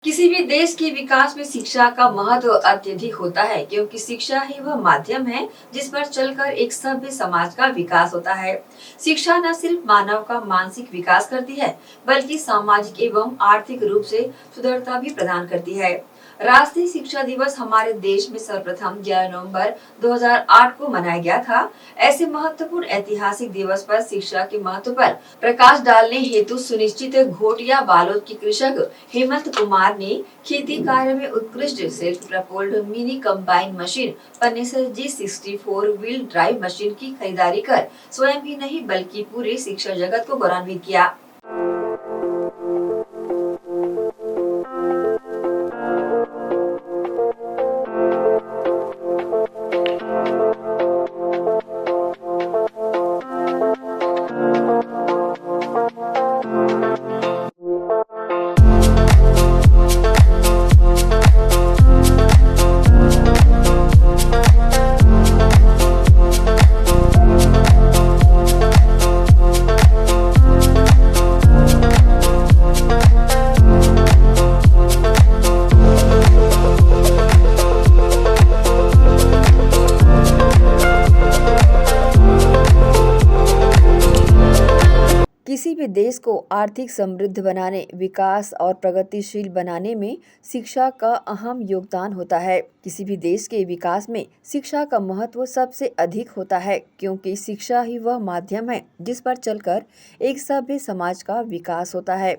किसी भी देश के विकास में शिक्षा का महत्व अत्यधिक होता है क्योंकि शिक्षा ही वह माध्यम है जिस पर चलकर एक सभ्य समाज का विकास होता है। शिक्षा न सिर्फ मानव का मानसिक विकास करती है बल्कि सामाजिक एवं आर्थिक रूप से सुदृढ़ता भी प्रदान करती है। राष्ट्रीय शिक्षा दिवस हमारे देश में सर्वप्रथम 11 नवंबर 2008 को मनाया गया था। ऐसे महत्वपूर्ण ऐतिहासिक दिवस पर शिक्षा के महत्व पर प्रकाश डालने हेतु सुनिश्चित घोटिया बालोद के कृषक हेमंत कुमार ने खेती कार्य में उत्कृष्ट self propelled mini combine machine Panesar G64 wheel drive machine की खरीदारी कर स्वयं ही नहीं बल्कि पूरे शिक्षा जगत को गौरवान्वित किया। किसी भी देश को आर्थिक समृद्ध बनाने, विकास और प्रगतिशील बनाने में शिक्षा का अहम योगदान होता है। किसी भी देश के विकास में शिक्षा का महत्व सबसे अधिक होता है क्योंकि शिक्षा ही वह माध्यम है जिस पर चलकर एक सभ्य समाज का विकास होता है।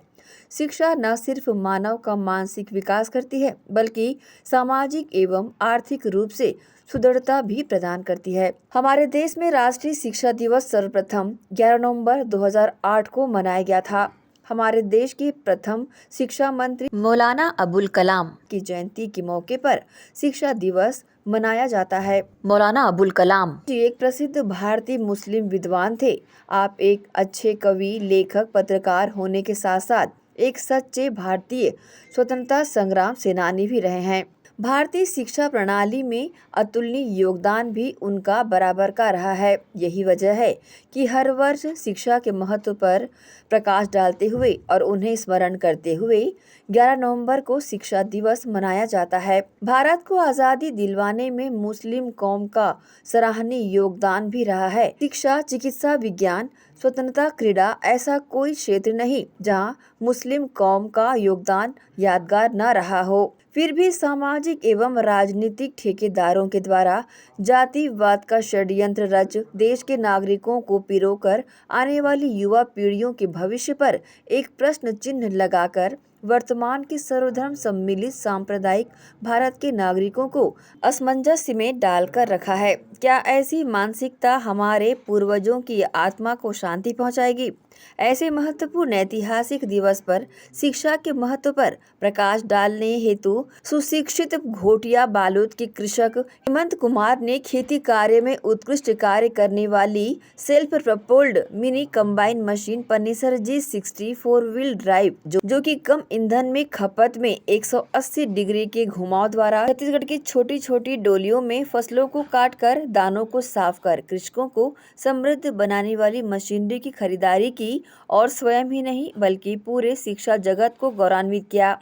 शिक्षा न सिर्फ मानव का मानसिक विकास करती है बल्कि सामाजिक एवं आर्थिक रूप से सुदृढ़ता भी प्रदान करती है। हमारे देश में राष्ट्रीय शिक्षा दिवस सर्वप्रथम 11 नवंबर 2008 को मनाया गया था। हमारे देश के प्रथम शिक्षा मंत्री मौलाना अबुल कलाम की जयंती के मौके पर शिक्षा दिवस मनाया जाता है। मौलाना अबुल कलाम जी एक प्रसिद्ध भारतीय मुस्लिम विद्वान थे। आप एक अच्छे कवि, लेखक, पत्रकार होने के साथ साथ एक सच्चे भारतीय स्वतंत्रता संग्राम सेनानी भी रहे हैं। भारतीय शिक्षा प्रणाली में अतुलनीय योगदान भी उनका बराबर का रहा है। यही वजह है कि हर वर्ष शिक्षा के महत्व पर प्रकाश डालते हुए और उन्हें स्मरण करते हुए 11 नवंबर को शिक्षा दिवस मनाया जाता है। भारत को आज़ादी दिलवाने में मुस्लिम कौम का सराहनीय योगदान भी रहा है। शिक्षा, चिकित्सा, विज्ञान, स्वतंत्रता, क्रीड़ा, ऐसा कोई क्षेत्र नहीं जहां मुस्लिम कौम का योगदान यादगार न रहा हो। फिर भी सामाजिक एवं राजनीतिक ठेकेदारों के द्वारा जातिवाद का षड्यंत्र रच देश के नागरिकों को पिरोकर आने वाली युवा पीढ़ियों के भविष्य पर एक प्रश्न चिन्ह लगाकर वर्तमान के सर्वधर्म सम्मिलित सांप्रदायिक भारत के नागरिकों को असमंजस में डालकर रखा है। क्या ऐसी मानसिकता हमारे पूर्वजों की आत्मा को शांति पहुंचाएगी? ऐसे महत्वपूर्ण ऐतिहासिक दिवस पर शिक्षा के महत्व पर प्रकाश डालने हेतु सुशिक्षित घोटिया बालोद के कृषक हेमंत कुमार ने खेती कार्य में उत्कृष्ट कार्य करने वाली self propelled mini combine machine Panesar G64 wheel drive जो कि कम ईंधन में खपत में 180 डिग्री के घुमाव द्वारा छत्तीसगढ़ की छोटी छोटी डोलियों में फसलों को काट कर दानों को साफ कर कृषकों को समृद्ध बनाने वाली मशीनरी की खरीदारी की और स्वयं ही नहीं बल्कि पूरे शिक्षा जगत को गौरवान्वित किया।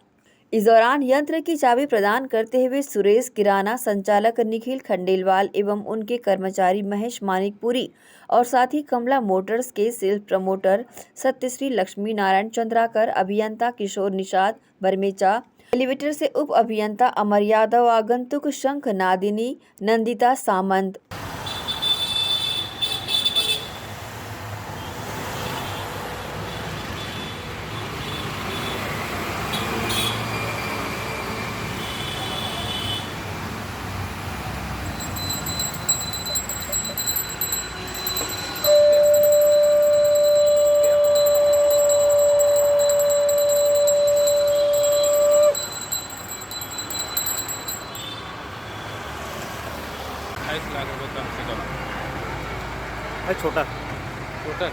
इस दौरान यंत्र की चाबी प्रदान करते हुए सुरेश किराना, संचालक निखिल खंडेलवाल एवं उनके कर्मचारी महेश मानिकपुरी और साथ ही कमला मोटर्स के सेल्फ प्रमोटर सत्यश्री लक्ष्मी नारायण चंद्राकर, अभियंता किशोर निषाद बरमेचा, एलिवेटर से उप अभियंता अमर यादव, आगंतुक शंख नादिनी नंदिता सामंत। ₹28 लाख कम से कम। है छोटा टोटल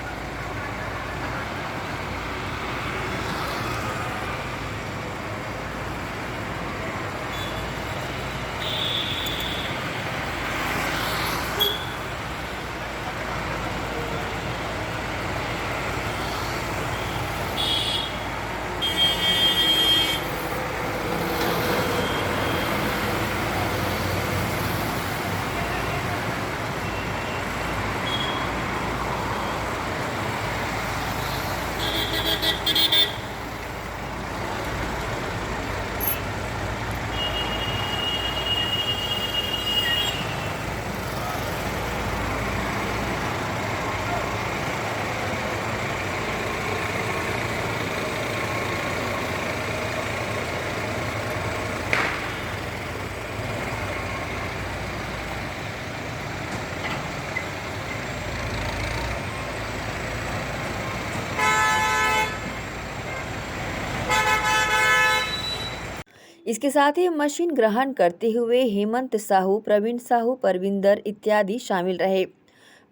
इसके साथ ही मशीन ग्रहण करते हुए हेमंत साहू, प्रवीण साहू, परविंदर इत्यादि शामिल रहे।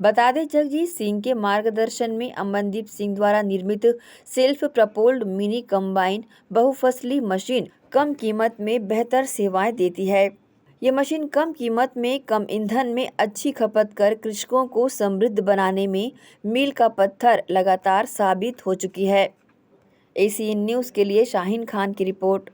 बता दें, जगजीत सिंह के मार्गदर्शन में अमनदीप सिंह द्वारा निर्मित सेल्फ प्रपोल्ड मिनी कंबाइन बहुफसली मशीन कम कीमत में बेहतर सेवाएं देती है। ये मशीन कम कीमत में, कम ईंधन में अच्छी खपत कर कृषकों को समृद्ध बनाने में मील का पत्थर लगातार साबित हो चुकी है। एसीएन न्यूज़ के लिए शाहीन खान की रिपोर्ट।